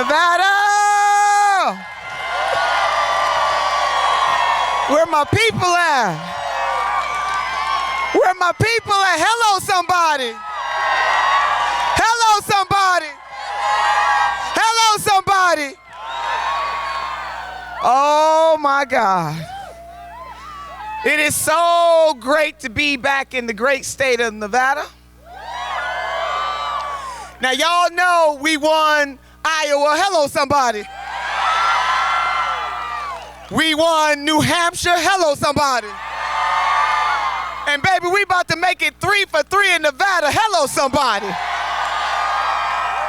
Nevada! Where my people at? Where my people at? Hello, somebody. Hello, somebody. Hello, somebody. Oh, my God. It is so great to be back in the great state of Nevada. Now, y'all know we won Iowa. Hello, somebody. We won New Hampshire. Hello, somebody. And baby, we about to make it 3 for 3 in Nevada. Hello, somebody.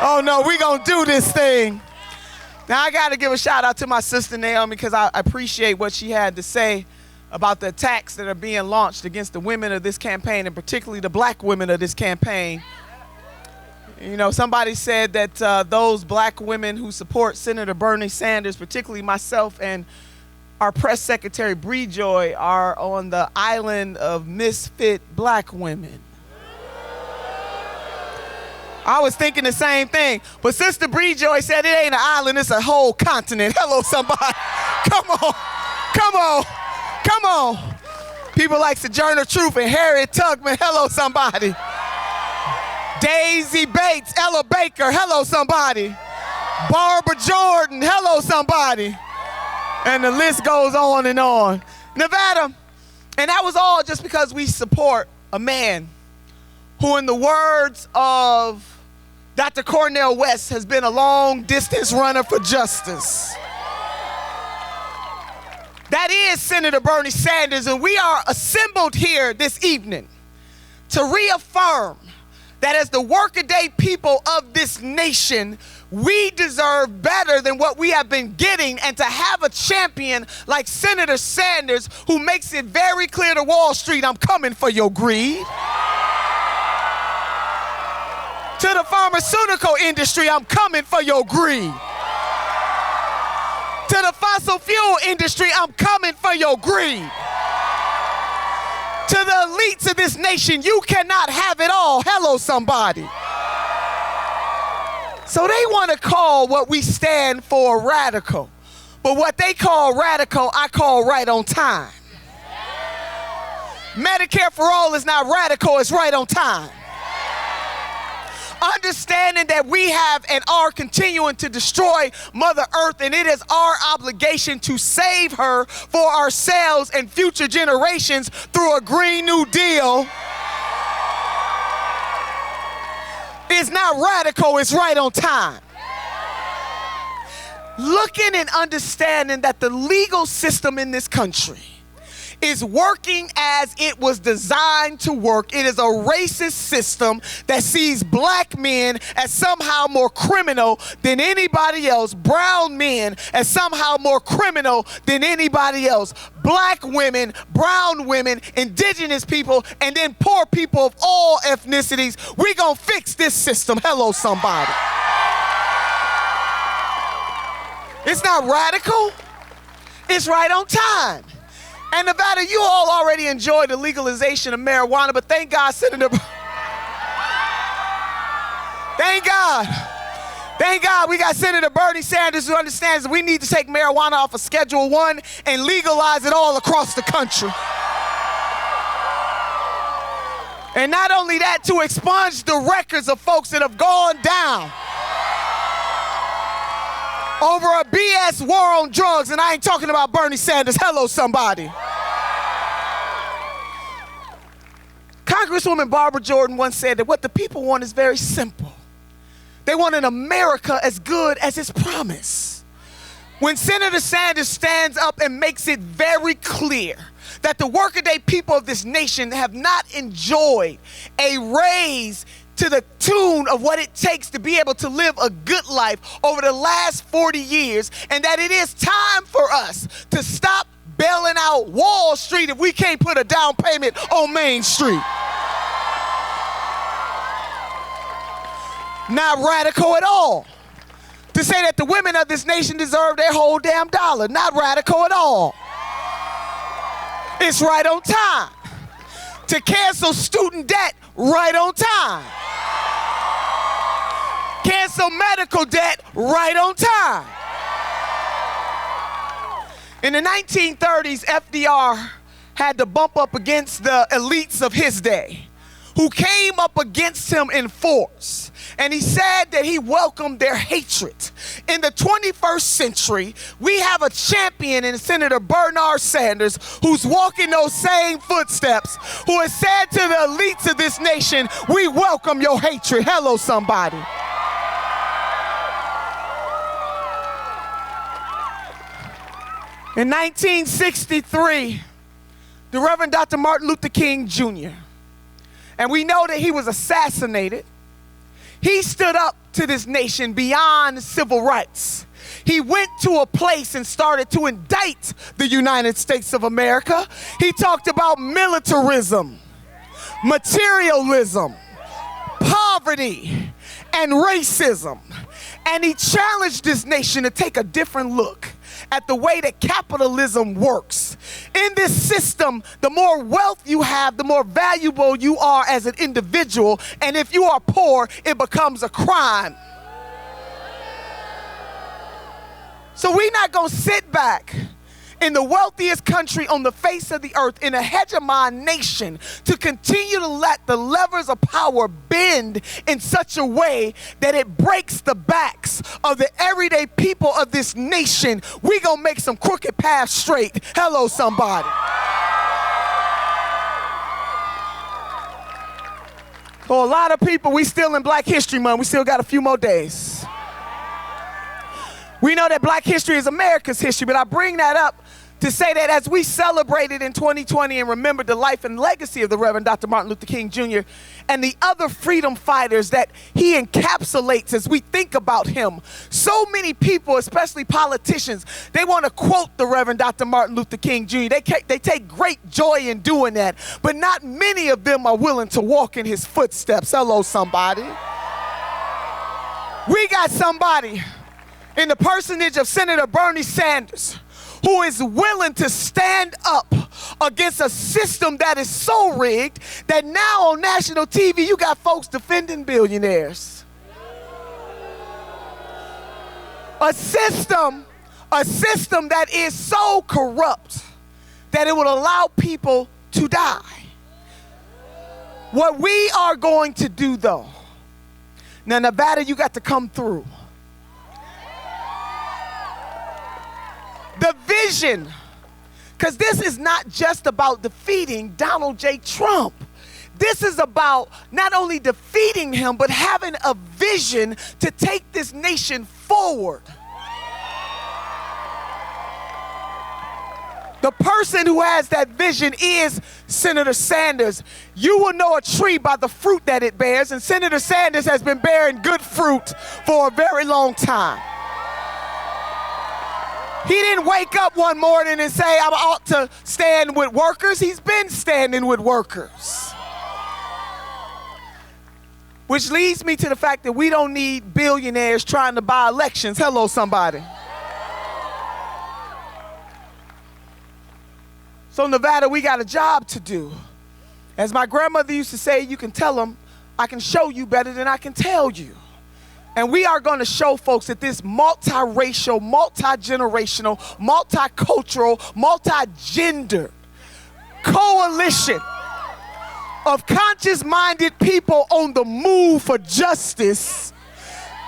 Oh no, we gonna do this thing. Now I gotta give a shout out to my sister Naomi because I appreciate what she had to say about the attacks that are being launched against the women of this campaign, and particularly the black women of this campaign. You know, somebody said that those black women who support Senator Bernie Sanders, particularly myself and our press secretary Bree Joy, are on the island of misfit black women. I was thinking the same thing, but Sister Bree Joy said it ain't an island, it's a whole continent. Hello, somebody. Come on, come on, come on. People like Sojourner Truth and Harriet Tubman. Hello, somebody. Daisy Bates, Ella Baker. Hello, somebody. Barbara Jordan. Hello, somebody. And the list goes on and on. Nevada, and that was all just because we support a man who, in the words of Dr. Cornel West, has been a long distance runner for justice. That is Senator Bernie Sanders, and we are assembled here this evening to reaffirm that as the workaday people of this nation, we deserve better than what we have been getting, and to have a champion like Senator Sanders who makes it very clear to Wall Street, I'm coming for your greed. To the pharmaceutical industry, I'm coming for your greed. To the fossil fuel industry, I'm coming for your greed. To the elites of this nation, you cannot have it all. Hello, somebody. So they want to call what we stand for radical. But what they call radical, I call right on time. Medicare for all is not radical, it's right on time. Understanding that we have and are continuing to destroy Mother Earth, and it is our obligation to save her for ourselves and future generations through a Green New Deal. It's not radical, it's right on time. Looking and understanding that the legal system in this country is working as it was designed to work. It is a racist system that sees black men as somehow more criminal than anybody else, brown men as somehow more criminal than anybody else, black women, brown women, indigenous people, and then poor people of all ethnicities. We gonna fix this system. Hello, somebody. It's not radical, it's right on time. And Nevada, you all already enjoy the legalization of marijuana, but thank God, Senator. Thank God we got Senator Bernie Sanders who understands that we need to take marijuana off of Schedule 1 and legalize it all across the country. And not only that, to expunge the records of folks that have gone down over a BS war on drugs, and I ain't talking about Bernie Sanders. Hello, somebody. Congresswoman Barbara Jordan once said that what the people want is very simple. They want an America as good as its promise. When Senator Sanders stands up and makes it very clear that the workaday people of this nation have not enjoyed a raise to the tune of what it takes to be able to live a good life over the last 40 years, and that it is time for us to stop bailing out Wall Street if we can't put a down payment on Main Street. Not radical at all. To say that the women of this nation deserve their whole damn dollar. Not radical at all. It's right on time. To cancel student debt, right on time. cancel medical debt right on time. In the 1930s, FDR had to bump up against the elites of his day who came up against him in force. And he said that he welcomed their hatred. In the 21st century, we have a champion in Senator Bernard Sanders who's walking those same footsteps, who has said to the elites of this nation, we welcome your hatred. Hello, somebody. In 1963, the Reverend Dr. Martin Luther King Jr., and we know that he was assassinated. He stood up to this nation beyond civil rights. He went to a place and started to indict the United States of America. He talked about militarism, materialism, poverty, and racism. And he challenged this nation to take a different look at the way that capitalism works. In this system, the more wealth you have, the more valuable you are as an individual. And if you are poor, it becomes a crime. So we're not going to sit back in the wealthiest country on the face of the earth, in a hegemon nation, to continue to let the levers of power bend in such a way that it breaks the backs of the everyday people of this nation. We're going to make some crooked paths straight. Hello, somebody. For a lot of people, we still in Black History Month. We still got a few more days. We know that Black history is America's history, but I bring that up to say that as we celebrated in 2020 and remembered the life and legacy of the Reverend Dr. Martin Luther King Jr. and the other freedom fighters that he encapsulates as we think about him, so many people, especially politicians, they want to quote the Reverend Dr. Martin Luther King Jr. They take great joy in doing that, but not many of them are willing to walk in his footsteps. Hello, somebody. We got somebody in the personage of Senator Bernie Sanders, who is willing to stand up against a system that is so rigged that now on national TV you got folks defending billionaires. A system that is so corrupt that it would allow people to die. What we are going to do though, now Nevada, you got to come through. The vision, because this is not just about defeating Donald J. Trump. This is about not only defeating him, but having a vision to take this nation forward. The person who has that vision is Senator Sanders. You will know a tree by the fruit that it bears, and Senator Sanders has been bearing good fruit for a very long time. He didn't wake up one morning and say, I ought to stand with workers. He's been standing with workers. Which leads me to the fact that we don't need billionaires trying to buy elections. Hello, somebody. So Nevada, we got a job to do. As my grandmother used to say, you can tell them, I can show you better than I can tell you. And we are going to show folks that this multiracial, multi-generational, multicultural, multi-gender coalition of conscious-minded people on the move for justice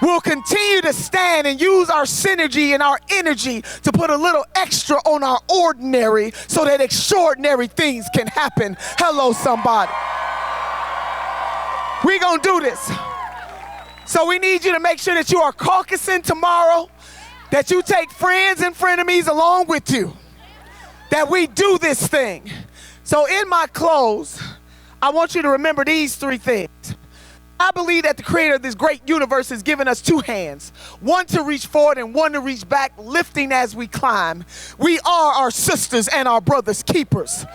will continue to stand and use our synergy and our energy to put a little extra on our ordinary so that extraordinary things can happen. Hello, somebody. We're going to do this. So we need you to make sure that you are caucusing tomorrow, that you take friends and frenemies along with you, that we do this thing. So in my close, I want you to remember these three things. I believe that the creator of this great universe has given us two hands, one to reach forward and one to reach back, lifting as we climb. We are our sisters and our brothers' keepers.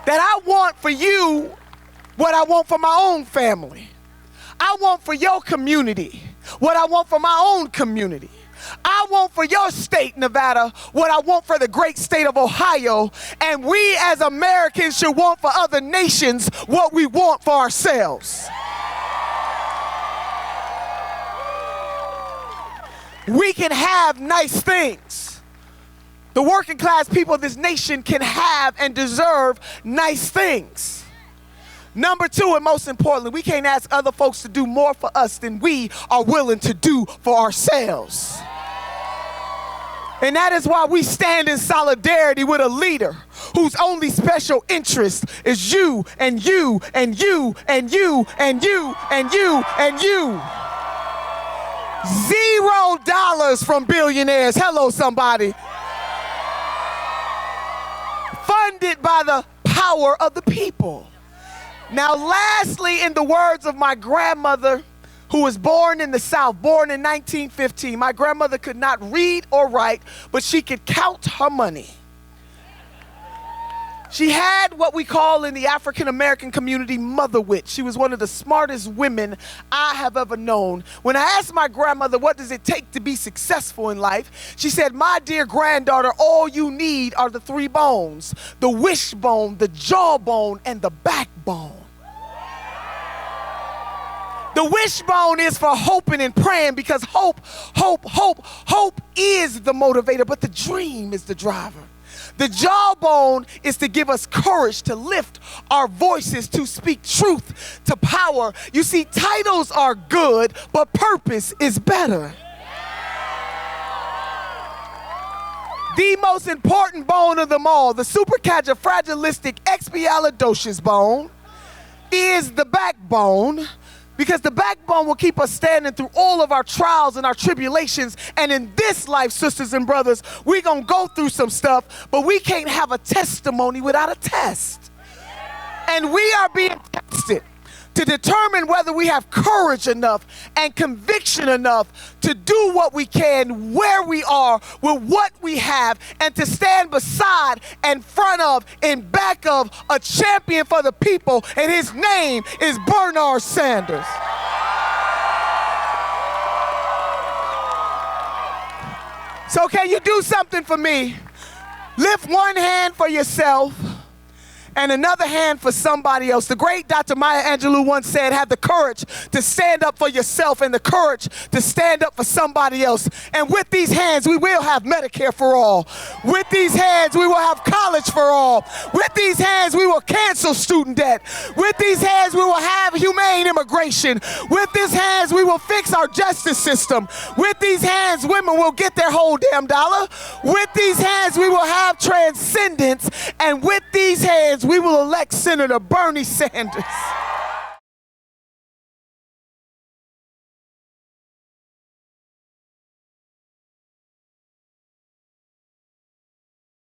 That I want for you what I want for my own family. I want for your community what I want for my own community. I want for your state, Nevada, what I want for the great state of Ohio. And we as Americans should want for other nations what we want for ourselves. We can have nice things. The working class people of this nation can have and deserve nice things. Number two, and most importantly, we can't ask other folks to do more for us than we are willing to do for ourselves. And that is why we stand in solidarity with a leader whose only special interest is you and you and you and you and you and you and you. $0 from billionaires. Hello, somebody. Funded by the power of the people. Now, lastly, in the words of my grandmother, who was born in the South, born in 1915. My grandmother could not read or write, but she could count her money. She had what we call in the African American community mother wit. She was one of the smartest women I have ever known. When I asked my grandmother, what does it take to be successful in life? She said, my dear granddaughter, all you need are the three bones: the wishbone, the jawbone, and the backbone. The wishbone is for hoping and praying, because hope is the motivator, but the dream is the driver. The jawbone is to give us courage to lift our voices, to speak truth to power. You see, titles are good, but purpose is better. The most important bone of them all, the supercalifragilisticexpialidocious bone, is the backbone. Because the backbone will keep us standing through all of our trials and our tribulations. And in this life, sisters and brothers, we're going to go through some stuff, but we can't have a testimony without a test. And we are being tested to determine whether we have courage enough and conviction enough to do what we can, where we are, with what we have, and to stand beside, in front of, in back of a champion for the people, and his name is Bernard Sanders. So can you do something for me? Lift one hand for yourself and another hand for somebody else. The great Dr. Maya Angelou once said, have the courage to stand up for yourself and the courage to stand up for somebody else. And with these hands, we will have Medicare for all. With these hands, we will have college for all. With these hands, we will cancel student debt. With these hands, we will have humane immigration. With these hands, we will fix our justice system. With these hands, women will get their whole damn dollar. With these hands, we will have transcendence. And with these hands, we will elect Senator Bernie Sanders.